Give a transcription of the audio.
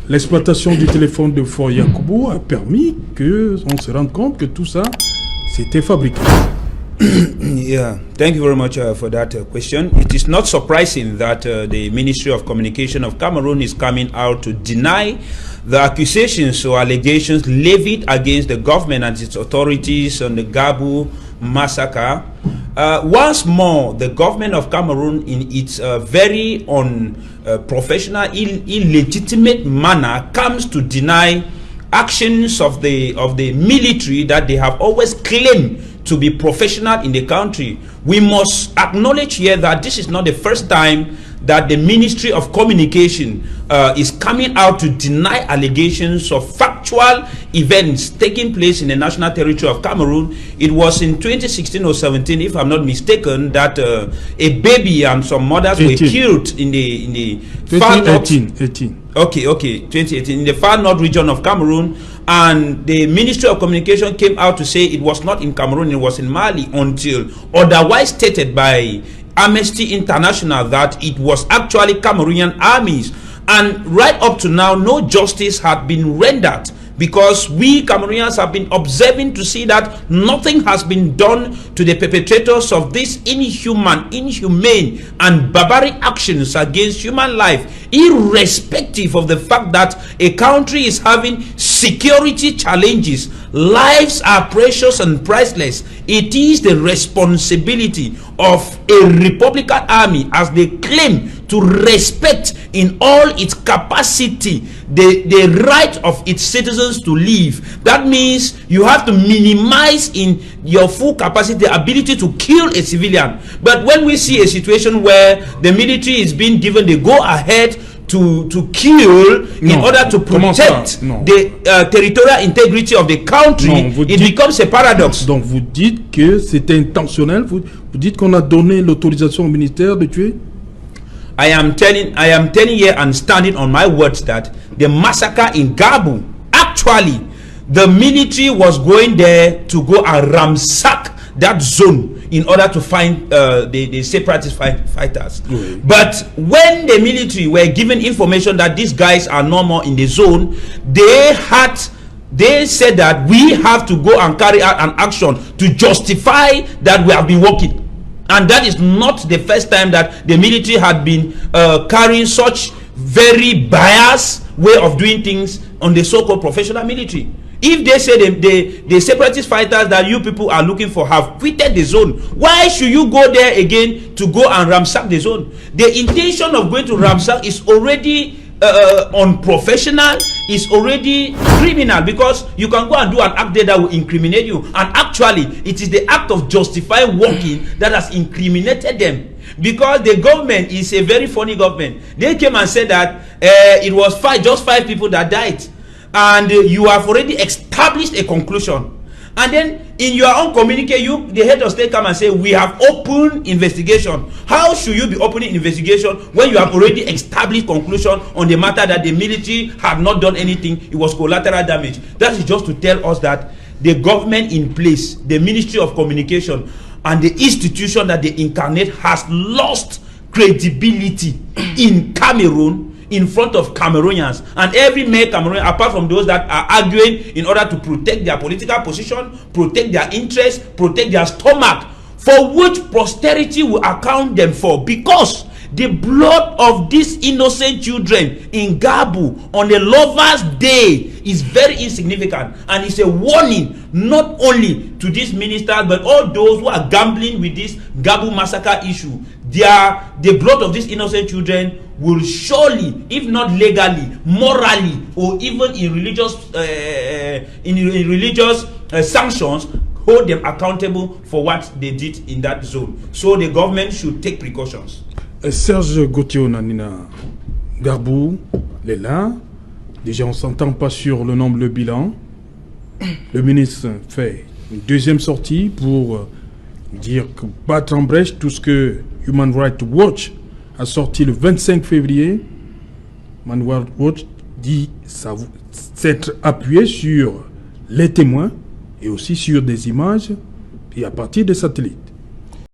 L'exploitation du téléphone de Fort Yakubu a permis qu'on se rende compte que tout ça, c'était fabriqué. Yeah, thank you very much for that question. It is not surprising that the Ministry of Communication of Cameroon is coming out to deny the accusations or allegations levied against the government and its authorities on the Gabu massacre. Once more, the government of Cameroon, in its very unprofessional, illegitimate manner, comes to deny actions of the military that they have always claimed to be professional in the country. We must acknowledge here that this is not the first time that the Ministry of Communication is coming out to deny allegations of factual events taking place in the national territory of Cameroon. It was in 2016 or 17, if I'm not mistaken, that a baby and some mothers 18. Were killed in the far north. 18. Okay, 2018, in the far north region of Cameroon, and the Ministry of Communication came out to say it was not in Cameroon, it was in Mali, until otherwise stated by Amnesty International that it was actually Cameroonian armies. And right up to now, no justice had been rendered, because we Cameroonians have been observing to see that nothing has been done to the perpetrators of these inhumane and barbaric actions against human life, irrespective of the fact that a country is having security challenges. Lives are precious and priceless. It is the responsibility of a Republican army, as they claim, to respect in all its capacity the right of its citizens to live. That means you have to minimize in your full capacity the ability to kill a civilian. But when we see a situation where the military is being given the go ahead to kill in order to protect the territorial integrity of the country, it becomes a paradox. Donc vous dites que c'était intentionnel, vous dites qu'on a donné l'autorisation au ministère de tuer? I am telling here and standing on my words that the massacre in Gabu, actually the military was going there to go and ransack that zone in order to find the separatist fighters. But when the military were given information that these guys are no more in the zone, they said that we have to go and carry out an action to justify that we have been working. And that is not the first time that the military had been carrying such very biased way of doing things on the so-called professional military. If they say the separatist fighters that you people are looking for have quitted the zone, why should you go there again to go and ransack the zone? The intention of going to ransack is already unprofessional, is already criminal, because you can go and do an act there that will incriminate you, and actually it is the act of justifying working that has incriminated them. Because the government is a very funny government. They came and said that it was just five people that died, and you have already established a conclusion. And then in your own communique, the head of state, come and say we have opened investigation. How should you be opening investigation when you have already established conclusion on the matter that the military had not done anything? It was collateral damage. That is just to tell us that the government in place, the Ministry of Communication, and the institution that they incarnate has lost credibility in Cameroon, in front of Cameroonians, and every male Cameroonian, apart from those that are arguing in order to protect their political position, protect their interests, protect their stomach, for which posterity will account them for, because the blood of these innocent children in Gabu on a lover's day is very insignificant, and it's a warning not only to these ministers but all those who are gambling with this Gabu massacre issue. The blood of these innocent children will surely, if not legally, morally, or even in religious sanctions, hold them accountable for what they did in that zone. So the government should take precautions. Serge Gauthier Onanina, Garbou, est là. Déjà, on ne s'entend pas sur le nombre de bilan. Le ministre fait une deuxième sortie pour dire que battre en brèche tout ce que Human Rights Watch a sorti le 25 février. Human Rights Watch dit s'être appuyé sur les témoins et aussi sur des images et à partir des satellites.